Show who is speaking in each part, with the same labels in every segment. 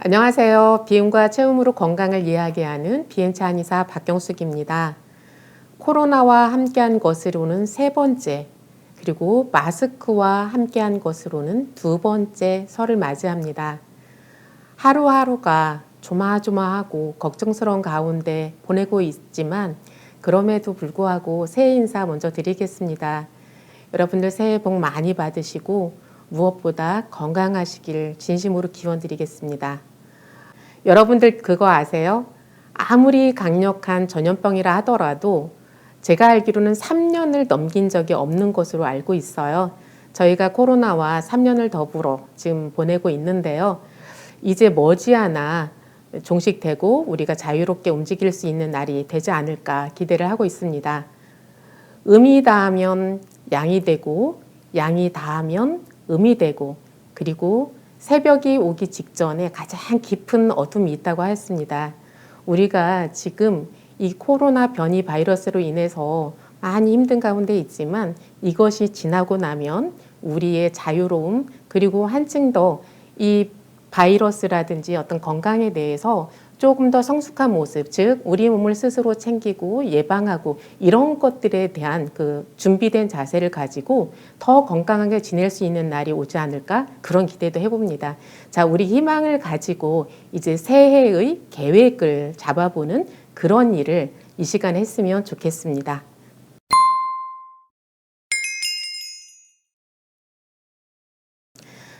Speaker 1: 안녕하세요. 비움과 체움으로 건강을 이야기하는 비엔차 한의사 박경숙입니다. 코로나와 함께한 것으로는 세 번째, 그리고 마스크와 함께한 것으로는 두 번째 설을 맞이합니다. 하루하루가 조마조마하고 걱정스러운 가운데 보내고 있지만 그럼에도 불구하고 새해 인사 먼저 드리겠습니다. 여러분들 새해 복 많이 받으시고 무엇보다 건강하시길 진심으로 기원드리겠습니다. 여러분들 그거 아세요? 아무리 강력한 전염병이라 하더라도 제가 알기로는 3년을 넘긴 적이 없는 것으로 알고 있어요. 저희가 코로나와 3년을 더불어 지금 보내고 있는데요. 이제 머지않아 종식되고 우리가 자유롭게 움직일 수 있는 날이 되지 않을까 기대를 하고 있습니다. 음이 닿으면 양이 되고 양이 닿으면 음이 되고 그리고 새벽이 오기 직전에 가장 깊은 어둠이 있다고 하였습니다. 우리가 지금 이 코로나 변이 바이러스로 인해서 많이 힘든 가운데 있지만 이것이 지나고 나면 우리의 자유로움 그리고 한층 더 이 바이러스라든지 어떤 건강에 대해서 조금 더 성숙한 모습, 즉 우리 몸을 스스로 챙기고 예방하고 이런 것들에 대한 그 준비된 자세를 가지고 더 건강하게 지낼 수 있는 날이 오지 않을까 그런 기대도 해봅니다. 자, 우리 희망을 가지고 이제 새해의 계획을 잡아보는 그런 일을 이 시간에 했으면 좋겠습니다.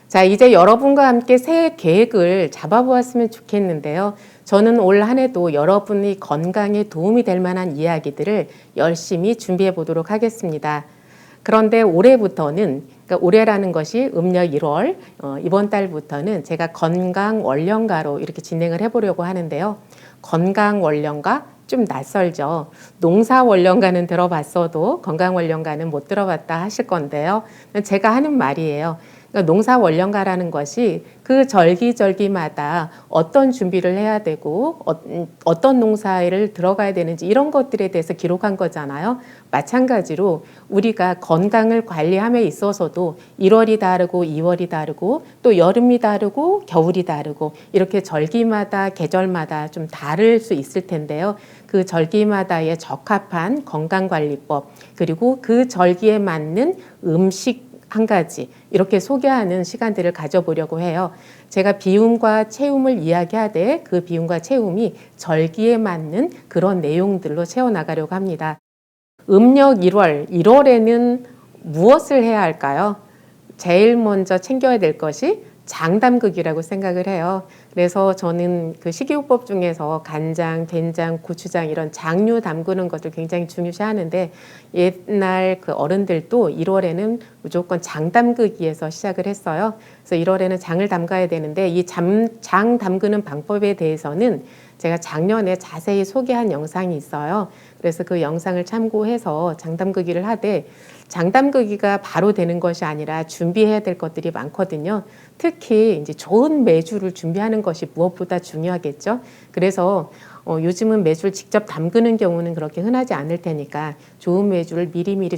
Speaker 1: 자, 이제 여러분과 함께 새해 계획을 잡아보았으면 좋겠는데요. 저는 올 한 해도 여러분의 건강에 도움이 될 만한 이야기들을 열심히 준비해 보도록 하겠습니다. 그런데 올해부터는, 그러니까 올해라는 것이 음력 1월, 이번 달부터는 제가 건강 원령가로 이렇게 진행을 해보려고 하는데요. 건강 원령가 좀 낯설죠. 농사 원령가는 들어봤어도 건강 원령가는 못 들어봤다 하실 건데요. 제가 하는 말이에요. 그러니까 농사 원령가라는 것이 그 절기절기마다 어떤 준비를 해야 되고 어떤 농사를 들어가야 되는지 이런 것들에 대해서 기록한 거잖아요. 마찬가지로 우리가 건강을 관리함에 있어서도 1월이 다르고 2월이 다르고 또 여름이 다르고 겨울이 다르고 이렇게 절기마다 계절마다 좀 다를 수 있을 텐데요. 그 절기마다의 적합한 건강관리법 그리고 그 절기에 맞는 음식 한 가지 이렇게 소개하는 시간들을 가져보려고 해요. 제가 비움과 체움을 이야기하되 그 비움과 체움이 절기에 맞는 그런 내용들로 채워나가려고 합니다. 음력 1월에는 무엇을 해야 할까요? 제일 먼저 챙겨야 될 것이 장담극이라고 생각을 해요. 그래서 저는 그 식이요법 중에서 간장, 된장, 고추장 이런 장류 담그는 것을 굉장히 중요시하는데 옛날 그 어른들도 1월에는 무조건 장담그기에서 시작을 했어요. 그래서 1월에는 장을 담가야 되는데 이 장 담그는 방법에 대해서는 제가 작년에 자세히 소개한 영상이 있어요. 그래서 그 영상을 참고해서 장담그기를 하되 장담그기가 바로 되는 것이 아니라 준비해야 될 것들이 많거든요. 특히 이제 좋은 매주를 준비하는 것이 무엇보다 중요하겠죠. 그래서 요즘은 매주를 직접 담그는 경우는 그렇게 흔하지 않을 테니까 좋은 매주를 미리미리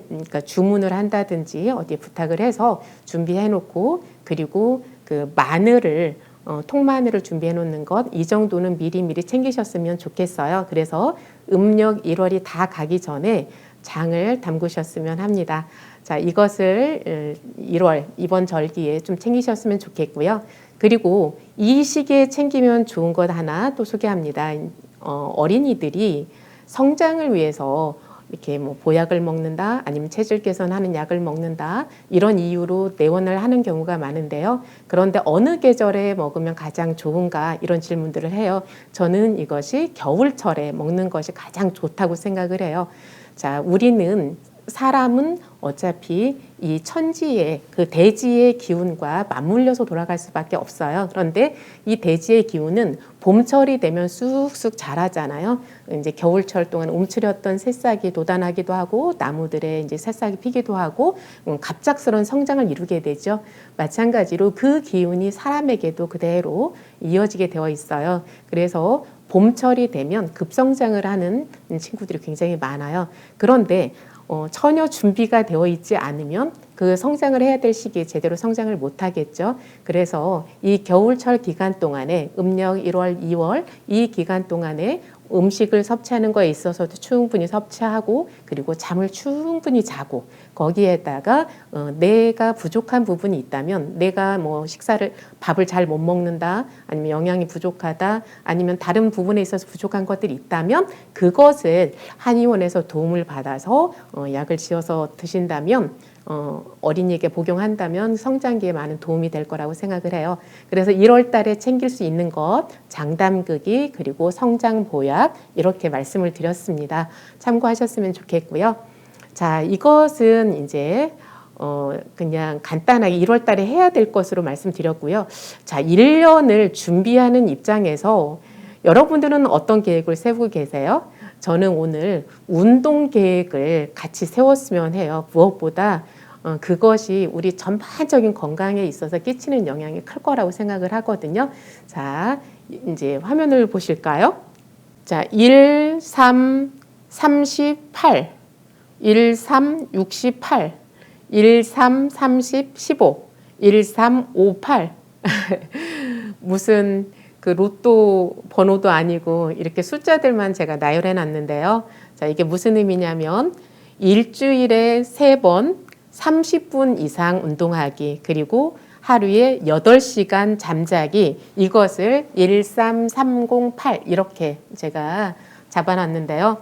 Speaker 1: 그러니까 주문을 한다든지 어디에 부탁을 해서 준비해 놓고 그리고 그 마늘을 통마늘을 준비해 놓는 것 이 정도는 미리미리 챙기셨으면 좋겠어요. 그래서 음력 1월이 다 가기 전에 장을 담그셨으면 합니다. 자, 이것을 1월 이번 절기에 좀 챙기셨으면 좋겠고요. 그리고 이 시기에 챙기면 좋은 것 하나 또 소개합니다. 어린이들이 성장을 위해서 이렇게 뭐 보약을 먹는다 아니면 체질 개선하는 약을 먹는다 이런 이유로 내원을 하는 경우가 많은데요. 그런데 어느 계절에 먹으면 가장 좋은가 이런 질문들을 해요. 저는 이것이 겨울철에 먹는 것이 가장 좋다고 생각을 해요. 자, 사람은 어차피 이 천지의 그 대지의 기운과 맞물려서 돌아갈 수밖에 없어요. 그런데 이 대지의 기운은 봄철이 되면 쑥쑥 자라잖아요. 이제 겨울철 동안 움츠렸던 새싹이 돋아나기도 하고 나무들의 이제 새싹이 피기도 하고 갑작스러운 성장을 이루게 되죠. 마찬가지로 그 기운이 사람에게도 그대로 이어지게 되어 있어요. 그래서 봄철이 되면 급성장을 하는 친구들이 굉장히 많아요. 그런데 전혀 준비가 되어 있지 않으면 그 성장을 해야 될 시기에 제대로 성장을 못 하겠죠. 그래서 이 겨울철 기간 동안에 음력 1월, 2월 이 기간 동안에 음식을 섭취하는 거에 있어서도 충분히 섭취하고 그리고 잠을 충분히 자고 거기에다가 내가 부족한 부분이 있다면 내가 뭐 밥을 잘 못 먹는다 아니면 영양이 부족하다 아니면 다른 부분에 있어서 부족한 것들이 있다면 그것을 한의원에서 도움을 받아서 약을 지어서 드신다면 어린이에게 복용한다면 성장기에 많은 도움이 될 거라고 생각을 해요. 그래서 1월 달에 챙길 수 있는 것, 장담극이 그리고 성장보약 이렇게 말씀을 드렸습니다. 참고하셨으면 좋겠고요. 자, 이것은 이제 그냥 간단하게 1월 달에 해야 될 것으로 말씀드렸고요. 자, 1년을 준비하는 입장에서 여러분들은 어떤 계획을 세우고 계세요? 저는 오늘 운동 계획을 같이 세웠으면 해요. 무엇보다 그것이 우리 전반적인 건강에 있어서 끼치는 영향이 클 거라고 생각을 하거든요. 자, 이제 화면을 보실까요? 자, 1, 3, 38, 1, 3, 68, 1, 3, 30, 15, 1, 3, 5, 8. 무슨 그 로또 번호도 아니고 이렇게 숫자들만 제가 나열해 놨는데요. 자, 이게 무슨 의미냐면 일주일에 3번 30분 이상 운동하기 그리고 하루에 8시간 잠자기 이것을 13308 이렇게 제가 잡아놨는데요.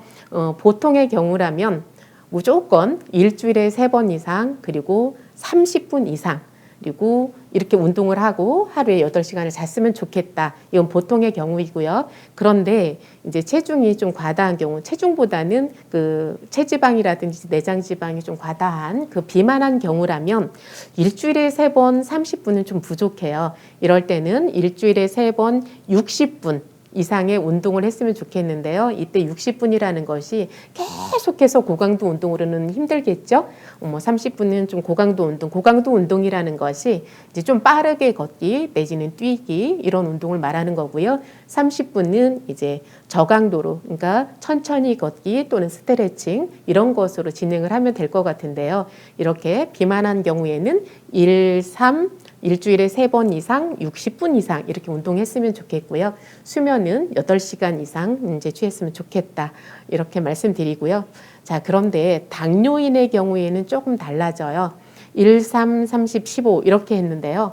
Speaker 1: 보통의 경우라면 무조건 일주일에 3번 이상 그리고 30분 이상 그리고 이렇게 운동을 하고 하루에 8시간을 잤으면 좋겠다. 이건 보통의 경우이고요. 그런데 이제 체중이 좀 과다한 경우, 체중보다는 그 체지방이라든지 내장 지방이 좀 과다한 그 비만한 경우라면 일주일에 3번 30분은 좀 부족해요. 이럴 때는 일주일에 3번 60분 이상의 운동을 했으면 좋겠는데요. 이때 60분이라는 것이 계속해서 고강도 운동으로는 힘들겠죠. 30분은 좀 고강도 운동, 고강도 운동이라는 것이 이제 좀 빠르게 걷기 내지는 뛰기 이런 운동을 말하는 거고요. 30분은 이제 저강도로, 그러니까 천천히 걷기 또는 스트레칭 이런 것으로 진행을 하면 될 것 같은데요. 이렇게 비만한 경우에는 1, 3, 일주일에 3번 이상 60분 이상 이렇게 운동했으면 좋겠고요. 수면은 8시간 이상 이제 취했으면 좋겠다. 이렇게 말씀드리고요. 자, 그런데 당뇨인의 경우에는 조금 달라져요. 1, 3, 30, 15 이렇게 했는데요.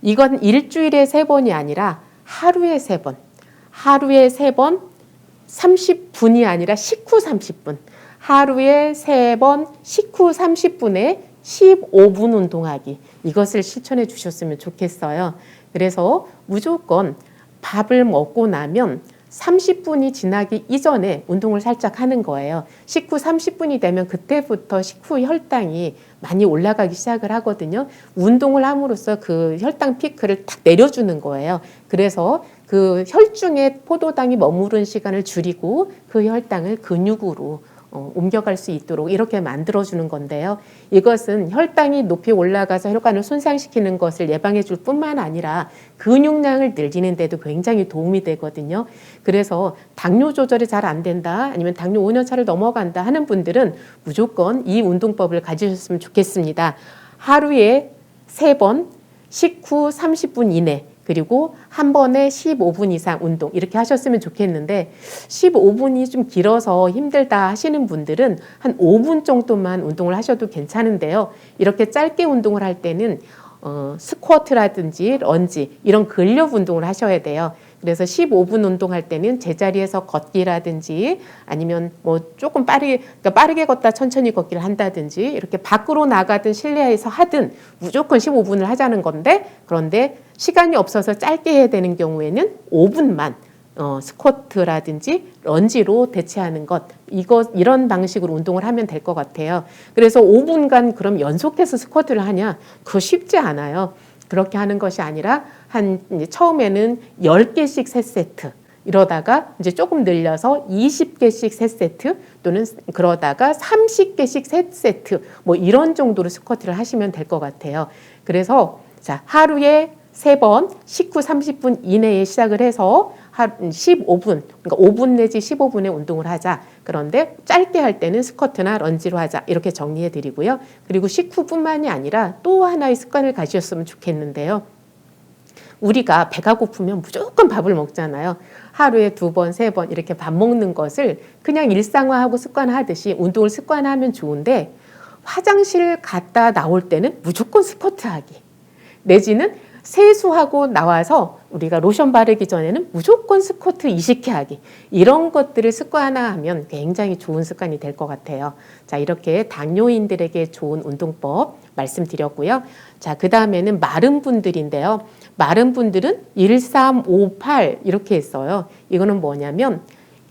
Speaker 1: 이건 일주일에 3번이 아니라 하루에 3번. 하루에 3번 30분이 아니라 식후 30분. 하루에 3번 식후 30분에 15분 운동하기 이것을 실천해 주셨으면 좋겠어요. 그래서 무조건 밥을 먹고 나면 30분이 지나기 이전에 운동을 살짝 하는 거예요. 식후 30분이 되면 그때부터 식후 혈당이 많이 올라가기 시작을 하거든요. 운동을 함으로써 그 혈당 피크를 탁 내려주는 거예요. 그래서 그 혈중에 포도당이 머무른 시간을 줄이고 그 혈당을 근육으로 옮겨갈 수 있도록 이렇게 만들어주는 건데요. 이것은 혈당이 높이 올라가서 혈관을 손상시키는 것을 예방해 줄 뿐만 아니라 근육량을 늘리는 데도 굉장히 도움이 되거든요. 그래서 당뇨 조절이 잘 안 된다 아니면 당뇨 5년차를 넘어간다 하는 분들은 무조건 이 운동법을 가지셨으면 좋겠습니다. 하루에 3번 식후 30분 이내 그리고 한 번에 15분 이상 운동 이렇게 하셨으면 좋겠는데 15분이 좀 길어서 힘들다 하시는 분들은 한 5분 정도만 운동을 하셔도 괜찮은데요. 이렇게 짧게 운동을 할 때는 스쿼트라든지 런지 이런 근력 운동을 하셔야 돼요. 그래서 15분 운동할 때는 제자리에서 걷기라든지 아니면 뭐 조금 빠르게 걷다 천천히 걷기를 한다든지 이렇게 밖으로 나가든 실내에서 하든 무조건 15분을 하자는 건데 그런데 시간이 없어서 짧게 해야 되는 경우에는 5분만 스쿼트라든지 런지로 대체하는 것 이런 방식으로 운동을 하면 될 것 같아요. 그래서 5분간 그럼 연속해서 스쿼트를 하냐? 그거 쉽지 않아요. 그렇게 하는 것이 아니라 이제 처음에는 10개씩 3세트 이러다가 이제 조금 늘려서 20개씩 3세트 또는 그러다가 30개씩 3세트 뭐 이런 정도로 스쿼트를 하시면 될 것 같아요. 그래서 자, 하루에 3번 식후 30분 이내에 시작을 해서 15분, 그러니까 5분 내지 15분의 운동을 하자. 그런데 짧게 할 때는 스쿼트나 런지로 하자. 이렇게 정리해 드리고요. 그리고 식후뿐만이 아니라 또 하나의 습관을 가지셨으면 좋겠는데요. 우리가 배가 고프면 무조건 밥을 먹잖아요. 하루에 2번, 3번 이렇게 밥 먹는 것을 그냥 일상화하고 습관화하듯이 운동을 습관화하면 좋은데 화장실 갔다 나올 때는 무조건 스쿼트하기. 내지는 세수하고 나와서 우리가 로션 바르기 전에는 무조건 스쿼트 20회 하기. 이런 것들을 습관화하면 굉장히 좋은 습관이 될 것 같아요. 자, 이렇게 당뇨인들에게 좋은 운동법 말씀드렸고요. 자, 그 다음에는 마른 분들인데요. 마른 분들은 1, 3, 5, 8 이렇게 했어요. 이거는 뭐냐면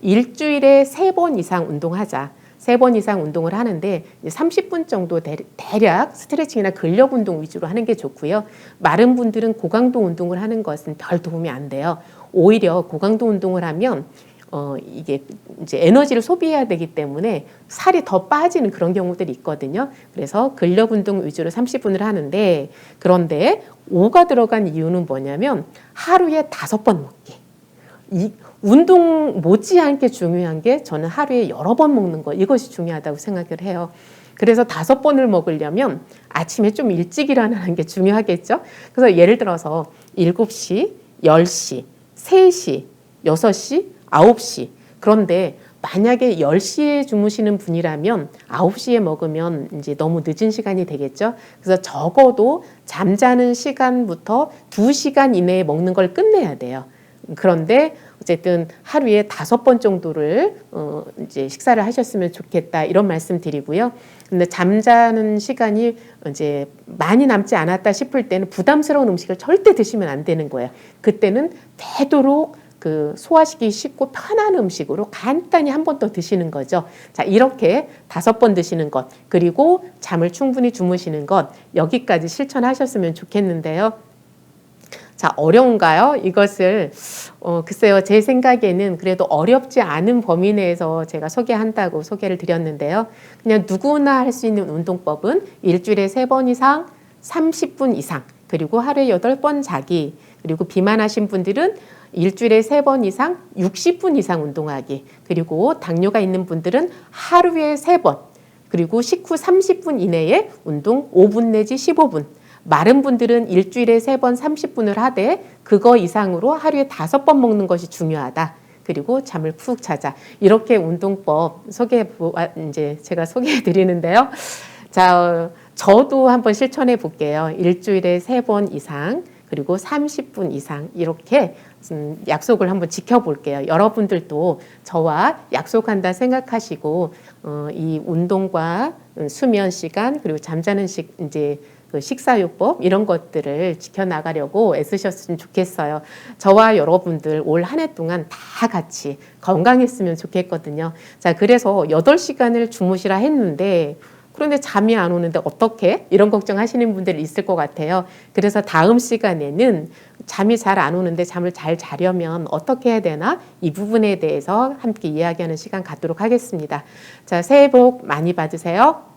Speaker 1: 일주일에 3번 이상 운동하자. 3번 이상 운동을 하는데 30분 정도 대략 스트레칭이나 근력 운동 위주로 하는 게 좋고요. 마른 분들은 고강도 운동을 하는 것은 별 도움이 안 돼요. 오히려 고강도 운동을 하면 이게 이제 에너지를 소비해야 되기 때문에 살이 더 빠지는 그런 경우들이 있거든요. 그래서 근력 운동 위주로 30분을 하는데 그런데 5가 들어간 이유는 뭐냐면 하루에 5번 먹기. 이 운동 못지않게 중요한 게 저는 하루에 여러 번 먹는 거 이것이 중요하다고 생각을 해요. 그래서 5번을 먹으려면 아침에 좀 일찍 일어나는 게 중요하겠죠. 그래서 예를 들어서 7시, 10시, 3시, 6시, 9시. 그런데 만약에 10시에 주무시는 분이라면 9시에 먹으면 이제 너무 늦은 시간이 되겠죠. 그래서 적어도 잠자는 시간부터 2시간 이내에 먹는 걸 끝내야 돼요. 그런데 어쨌든 하루에 5번 정도를 이제 식사를 하셨으면 좋겠다 이런 말씀 드리고요. 근데 잠자는 시간이 이제 많이 남지 않았다 싶을 때는 부담스러운 음식을 절대 드시면 안 되는 거예요. 그때는 되도록 그 소화시키기 쉽고 편한 음식으로 간단히 한 번 더 드시는 거죠. 자, 이렇게 5번 드시는 것, 그리고 잠을 충분히 주무시는 것, 여기까지 실천하셨으면 좋겠는데요. 자, 어려운가요? 이것을 글쎄요. 제 생각에는 그래도 어렵지 않은 범위 내에서 제가 소개한다고 소개를 드렸는데요. 그냥 누구나 할 수 있는 운동법은 일주일에 3번 이상, 30분 이상, 그리고 하루에 8번 자기, 그리고 비만하신 분들은 일주일에 3번 이상, 60분 이상 운동하기, 그리고 당뇨가 있는 분들은 하루에 3번, 그리고 식후 30분 이내에 운동 5분 내지 15분, 마른 분들은 일주일에 3번 30분을 하되 그거 이상으로 하루에 5번 먹는 것이 중요하다. 그리고 잠을 푹 자자. 이렇게 운동법 이제 제가 소개해 드리는데요. 자, 저도 한번 실천해 볼게요. 일주일에 3번 이상, 그리고 30분 이상 이렇게 약속을 한번 지켜볼게요. 여러분들도 저와 약속한다 생각하시고 이 운동과 수면 시간 그리고 잠자는 이제 그 식사요법 이런 것들을 지켜나가려고 애쓰셨으면 좋겠어요. 저와 여러분들 올 한 해 동안 다 같이 건강했으면 좋겠거든요. 자, 그래서 8시간을 주무시라 했는데 그런데 잠이 안 오는데 어떻게? 이런 걱정하시는 분들이 있을 것 같아요. 그래서 다음 시간에는 잠이 잘 안 오는데 잠을 잘 자려면 어떻게 해야 되나? 이 부분에 대해서 함께 이야기하는 시간 갖도록 하겠습니다. 자, 새해 복 많이 받으세요.